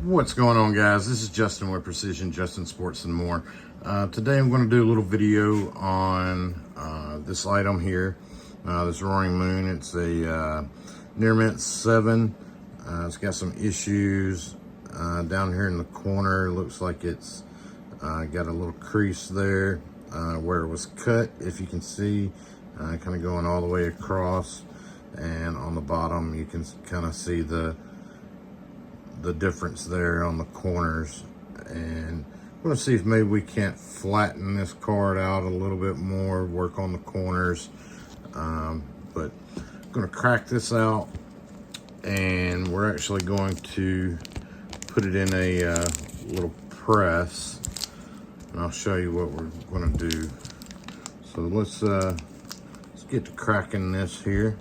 What's going on, guys? This is Justin with Precision Justin Sports and More. Today I'm going to do a little video on this item here, this Roaring Moon. It's a near mint 7. It's got some issues down here in the corner. Looks like it's got a little crease there where it was cut, if you can see, kind of going all the way across, and on the bottom you can kind of see the difference there on the corners. And I'm going to see if maybe we can't flatten this card out a little bit more, work on the corners. But I'm going to crack this out, and we're actually going to put it in a little press, and I'll show you what we're going to do. So let's get to cracking this here.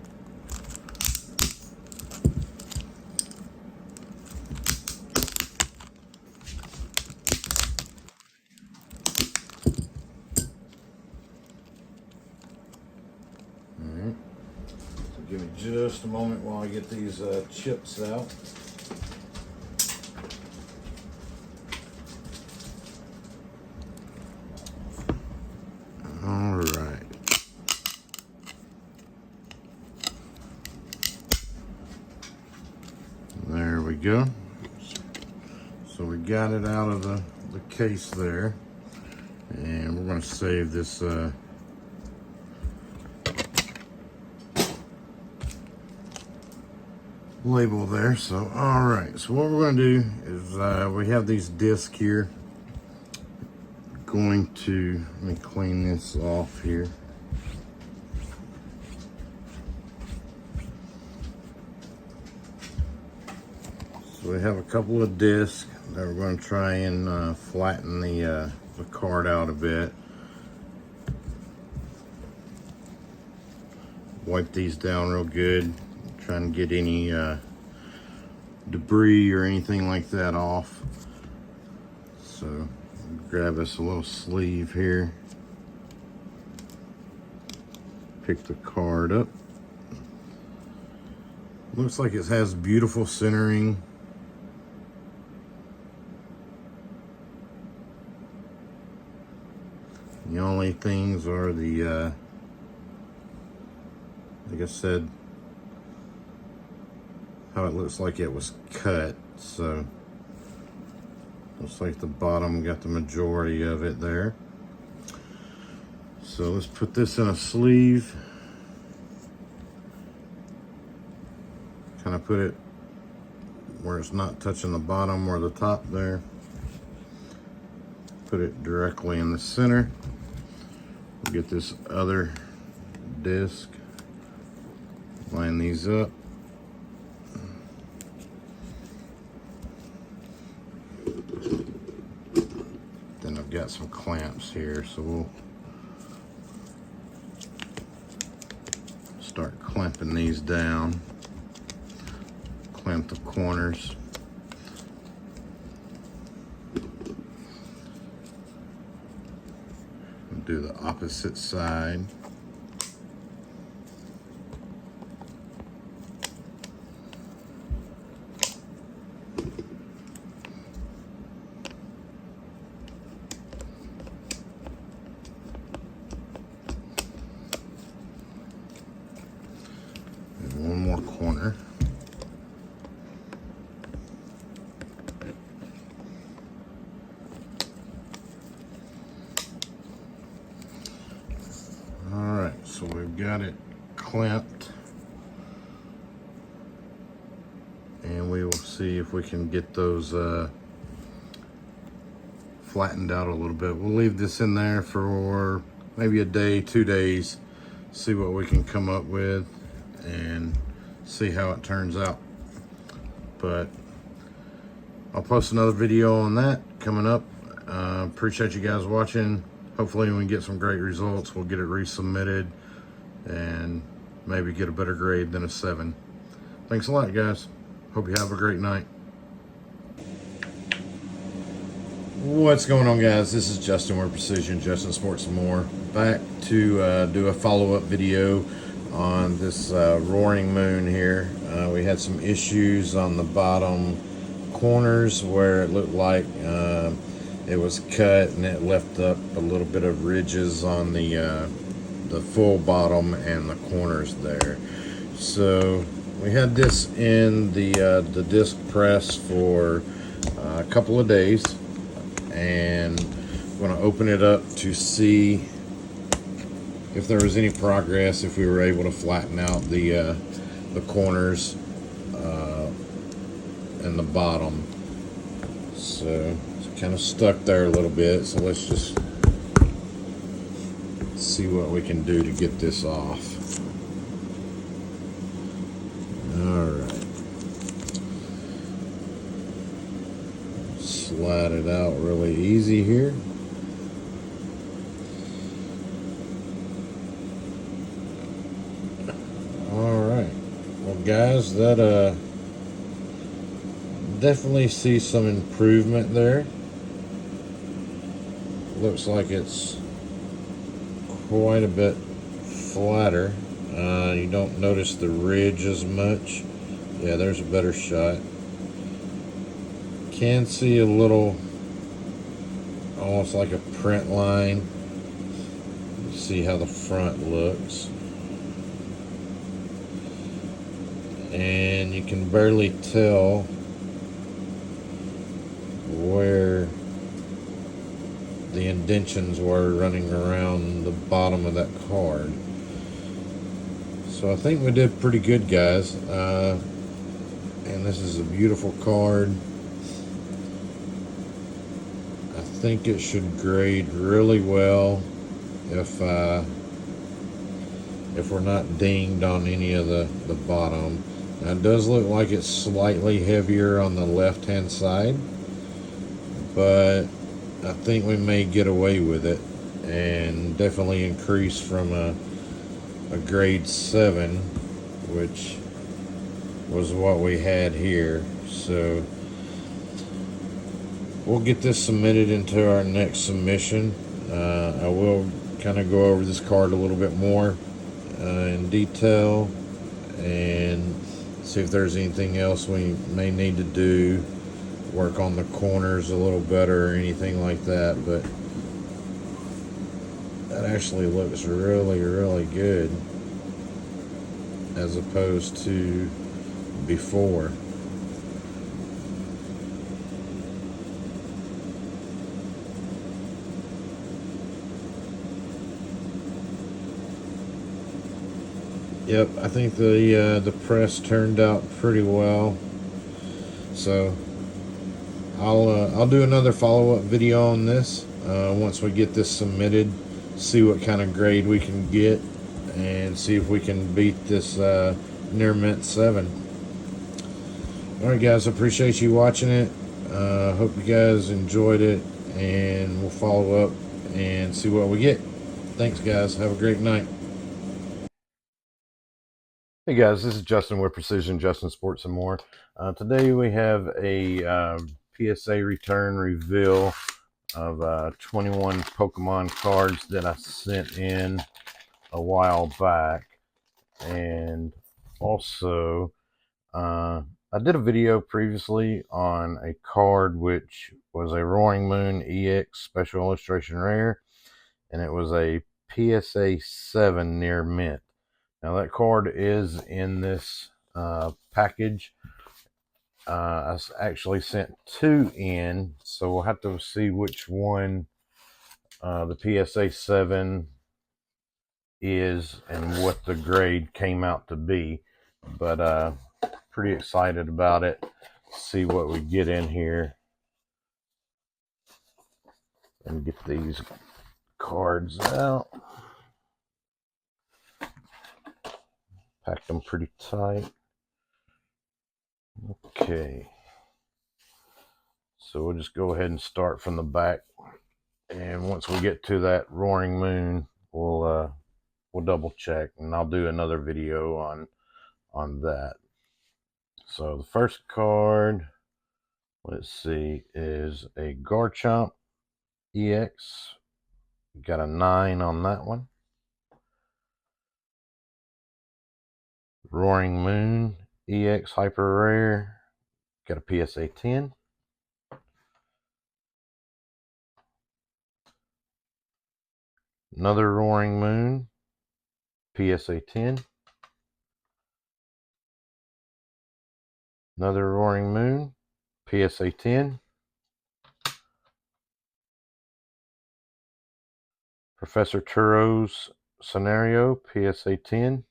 Give me just a moment while I get these chips out. All right. There we go. So we got it out of the case there. And we're going to save this label there. So all right, so what we're going to do is we have these discs here. Going to, let me clean this off here. So we have a couple of discs that we're going to try and flatten the card out a bit. Wipe these down real good. Trying to get any debris or anything like that off. So grab us a little sleeve here. Pick the card up. Looks like it has beautiful centering. The only things are the, like I said, how it looks like it was cut. So looks like the bottom got the majority of it there. So let's put this in a sleeve. Kind of put it where it's not touching the bottom or the top there. Put it directly in the center. We'll get this other disc. Line these up. Then I've got some clamps here, so we'll start clamping these down. Clamp the corners. And do the opposite side. One more corner. All right, so we've got it clamped, and we will see if we can get those flattened out a little bit. We'll leave this in there for maybe a day, 2 days, see what we can come up with and see how it turns out. But I'll post another video on that coming up. Appreciate you guys watching. Hopefully when we get some great results, we'll get it resubmitted and maybe get a better grade than a 7. Thanks a lot, guys. Hope you have a great night. What's going on, guys? This is Justin with Precision Justin Sports and More. Back to do a follow-up video on this Roaring Moon here. We had some issues on the bottom corners where it looked like it was cut, and it left up a little bit of ridges on the full bottom and the corners there. So we had this in the disc press for a couple of days, and I'm going to open it up to see if there was any progress, if we were able to flatten out the corners and the bottom. So it's kind of stuck there a little bit, so let's just see what we can do to get this off. Alright, slide it out really easy here. Alright, well guys, that definitely see some improvement there. Looks like it's quite a bit flatter. You don't notice the ridge as much. Yeah, there's a better shot. Can see a little, almost like a print line. See how the front looks. And you can barely tell where the indentions were running around the bottom of that card. So I think we did pretty good, guys. And this is a beautiful card. I think it should grade really well if we're not dinged on any of the bottom. Now it does look like it's slightly heavier on the left hand side, but I think we may get away with it and definitely increase from a grade 7, which was what we had here. So we'll get this submitted into our next submission. I will kind of go over this card a little bit more in detail and see if there's anything else we may need to do, work on the corners a little better or anything like that. But that actually looks really, really good as opposed to before. Yep, I think the press turned out pretty well. So I'll do another follow-up video on this once we get this submitted, see what kind of grade we can get, and see if we can beat this near mint 7. Alright guys, I appreciate you watching it. Hope you guys enjoyed it, and we'll follow up and see what we get. Thanks guys, have a great night. Hey guys, this is Justin with Precision Justin Sports and More. Today we have a PSA return reveal of 21 Pokemon cards that I sent in a while back. And also, I did a video previously on a card which was a Roaring Moon EX Special Illustration Rare, and it was a PSA 7 near mint. Now that card is in this package. I actually sent 2 in, so we'll have to see which one the PSA 7 is and what the grade came out to be. But pretty excited about it. See what we get in here and get these cards out. Packed them pretty tight. Okay, so we'll just go ahead and start from the back, and once we get to that Roaring Moon, we'll double check, and I'll do another video on that. So the first card, let's see, is a Garchomp EX. Got a 9 on that one. Roaring Moon EX Hyper Rare. Got a PSA 10. Another Roaring Moon PSA 10. Another Roaring Moon PSA 10. Professor Turo's Scenario PSA 10.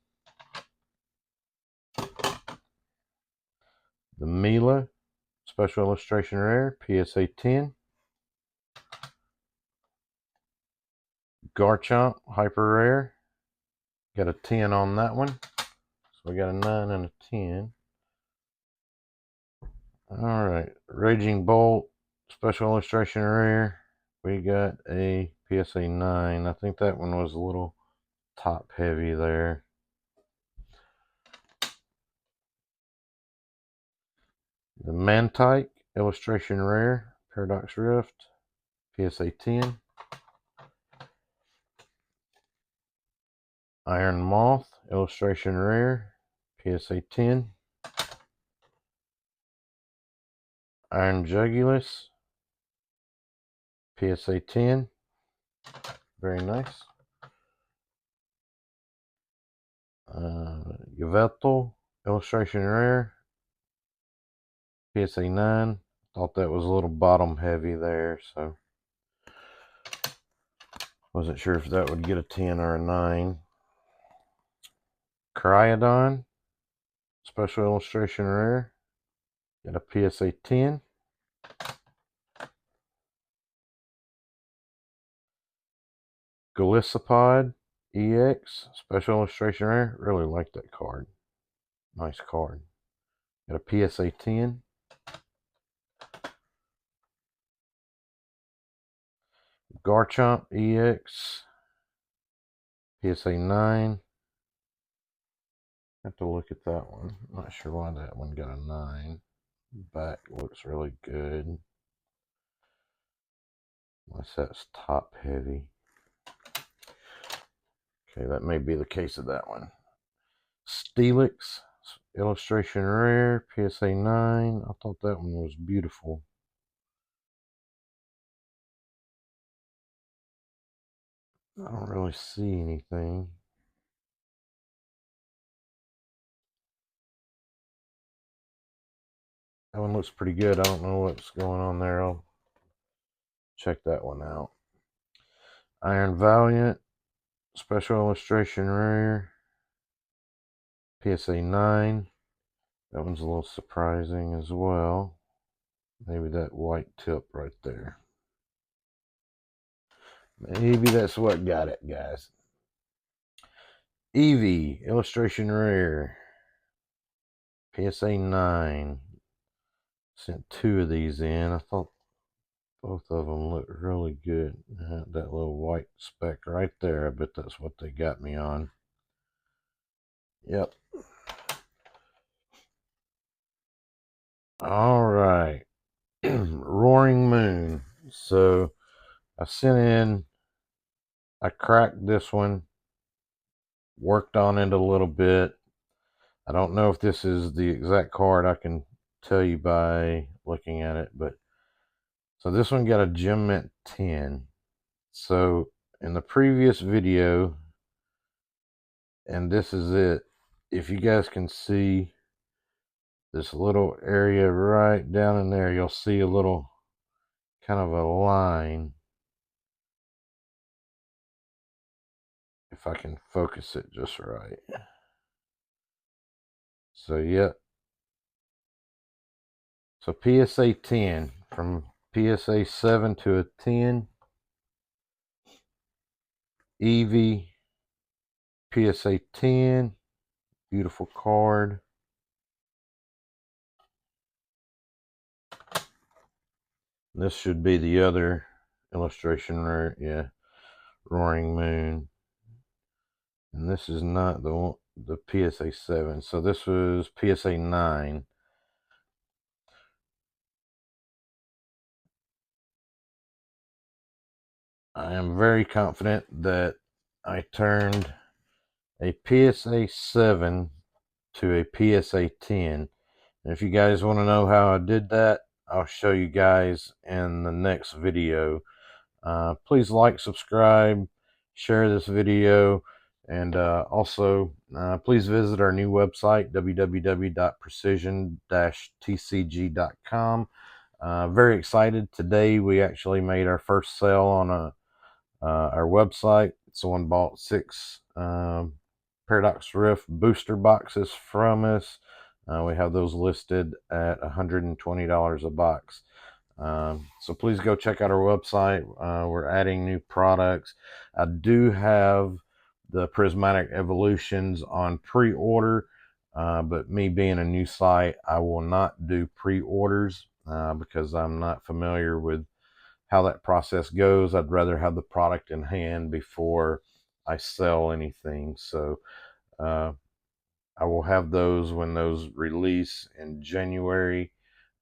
The Mila Special Illustration Rare PSA 10. Garchomp Hyper Rare. Got a 10 on that one. So we got a 9 and a 10. Alright. Raging Bolt Special Illustration Rare. We got a PSA 9. I think that one was a little top heavy there. The Mantike Illustration Rare Paradox Rift PSA 10. Iron Moth Illustration Rare PSA 10. Iron Jugulus PSA 10. Very nice. Yveltal Illustration Rare PSA 9. Thought that was a little bottom heavy there, so wasn't sure if that would get a 10 or a 9. Cryodon Special Illustration Rare. Got a PSA 10. Golisopod EX Special Illustration Rare. Really like that card. Nice card. Got a PSA 10. Garchomp EX PSA 9. Have to look at that one. Not sure why that one got a 9. Back looks really good. Unless that's top heavy. Okay, that may be the case of that one. Steelix Illustration Rare PSA 9. I thought that one was beautiful. I don't really see anything. That one looks pretty good. I don't know what's going on there. I'll check that one out. Iron Valiant Special Illustration Rare PSA 9. That one's a little surprising as well. Maybe that white tip right there. Maybe that's what got it, guys. Eevee Illustration Rare PSA 9. Sent 2 of these in. I thought both of them looked really good. That little white speck right there. I bet that's what they got me on. Yep. All right. Roaring Moon. So I sent in, I cracked this one, worked on it a little bit. I don't know if this is the exact card. I can tell you by looking at it, but so this one got a Gem Mint 10. So in the previous video, and this is it, if you guys can see this little area right down in there, you'll see a little kind of a line. If I can focus it just right. So yeah. So PSA 10, from PSA 7 to a 10. Eevee PSA 10. Beautiful card. This should be the other illustration rare. Yeah. Roaring Moon. And this is not the PSA 7. So this was PSA 9. I am very confident that I turned a PSA 7 to a PSA 10. If you guys want to know how I did that, I'll show you guys in the next video. Please like, subscribe, share this video, and also please visit our new website, www.precision-tcg.com. Very excited. Today we actually made our first sale on our website. Someone bought 6 Paradox Rift booster boxes from us. We have those listed at $120 a box. So please go check out our website. We're adding new products. I do have the Prismatic Evolutions on pre-order, but me being a new site, I will not do pre-orders because I'm not familiar with how that process goes. I'd rather have the product in hand before I sell anything. So uh, I will have those when those release in January.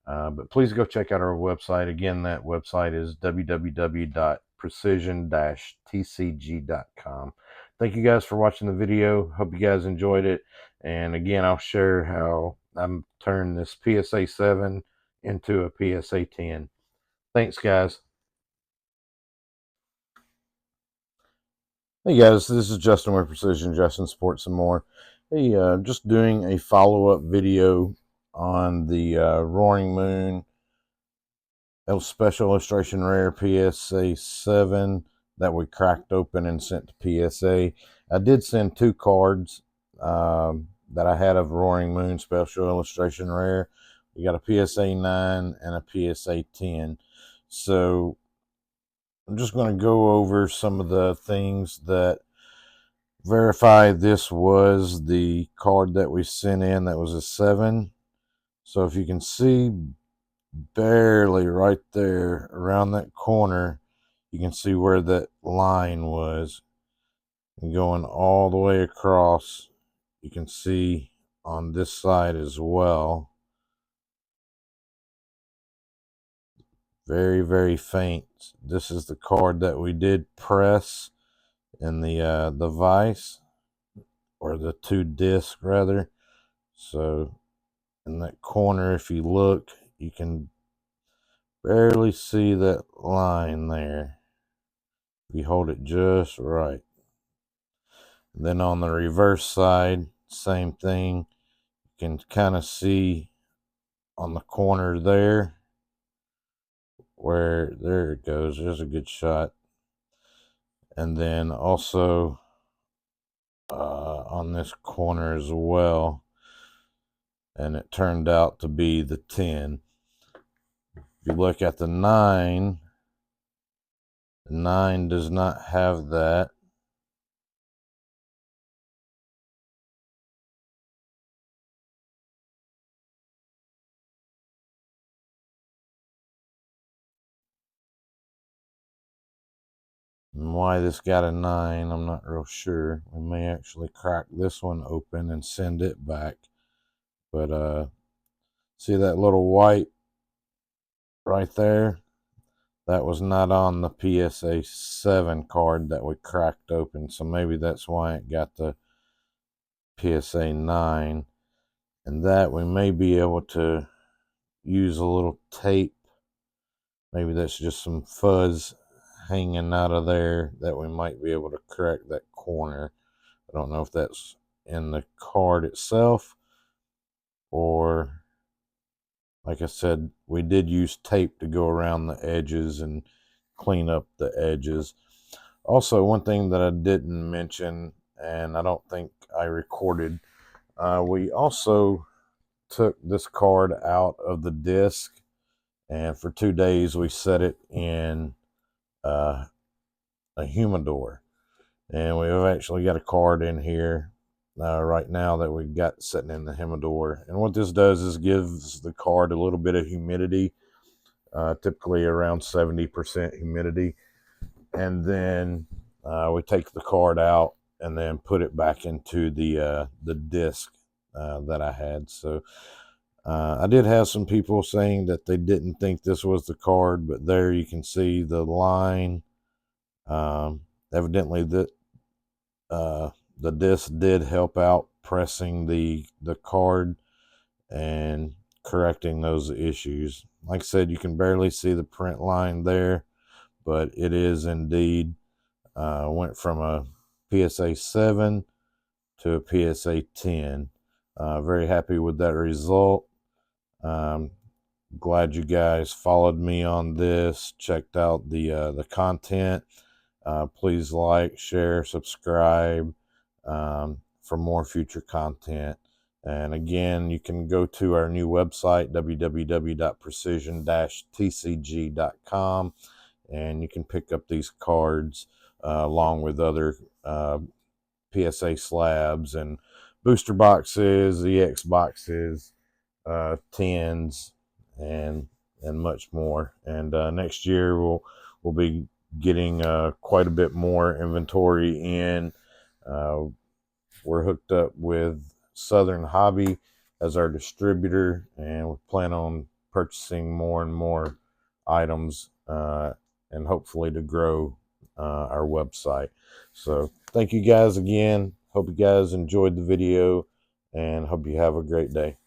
But please go check out our website. Again, that website is www.precision-tcg.com. Thank you guys for watching the video. Hope you guys enjoyed it. And again, I'll share how I'm turning this PSA 7 into a PSA 10. Thanks, guys. Hey guys, this is Justin with Precision, Justin Sports and More. Hey, just doing a follow-up video on the Roaring Moon Special Illustration Rare PSA 7 that we cracked open and sent to PSA. I did send 2 cards that I had of Roaring Moon Special Illustration Rare. We got a PSA 9 and a PSA 10. So I'm just going to go over some of the things that verify this was the card that we sent in. That was a 7. So if you can see, barely right there around that corner, you can see where that line was, and going all the way across, you can see on this side as well. Very, very faint. This is the card that we did press in the vise, or the 2 disc rather. So in that corner, if you look, you can barely see that line there if you hold it just right. Then on the reverse side, same thing. You can kind of see on the corner there, where there it goes. There's a good shot. And then also on this corner as well, and it turned out to be the 10. If you look at the 9, the 9 does not have that. And why this got a 9, I'm not real sure. We may actually crack this one open and send it back. But see that little white right there? That was not on the PSA 7 card that we cracked open. So maybe that's why it got the PSA 9. And that we may be able to use a little tape. Maybe that's just some fuzz hanging out of there that we might be able to correct that corner. I don't know if that's in the card itself, or like I said, we did use tape to go around the edges and clean up the edges. Also, one thing that I didn't mention, and I don't think I recorded, we also took this card out of the disc, and for 2 days we set it in a humidor. And we've actually got a card in here right now that we've got sitting in the humidor. And what this does is gives the card a little bit of humidity, typically around 70% humidity. And then we take the card out and then put it back into the disc that I had. So I did have some people saying that they didn't think this was the card, but there you can see the line. Evidently the disc did help out pressing the card and correcting those issues. Like I said, you can barely see the print line there, but it is indeed went from a PSA 7 to a PSA 10. Very happy with that result. Um, Glad you guys followed me on this, checked out the content. Please like, share, subscribe for more future content. And again, you can go to our new website, www.precision-tcg.com, and you can pick up these cards along with other PSA slabs and booster boxes, EX boxes, tins, and much more. And next year we'll be getting quite a bit more inventory in. We're hooked up with Southern Hobby as our distributor, and we plan on purchasing more and more items and hopefully to grow our website. So thank you guys again. Hope you guys enjoyed the video and hope you have a great day.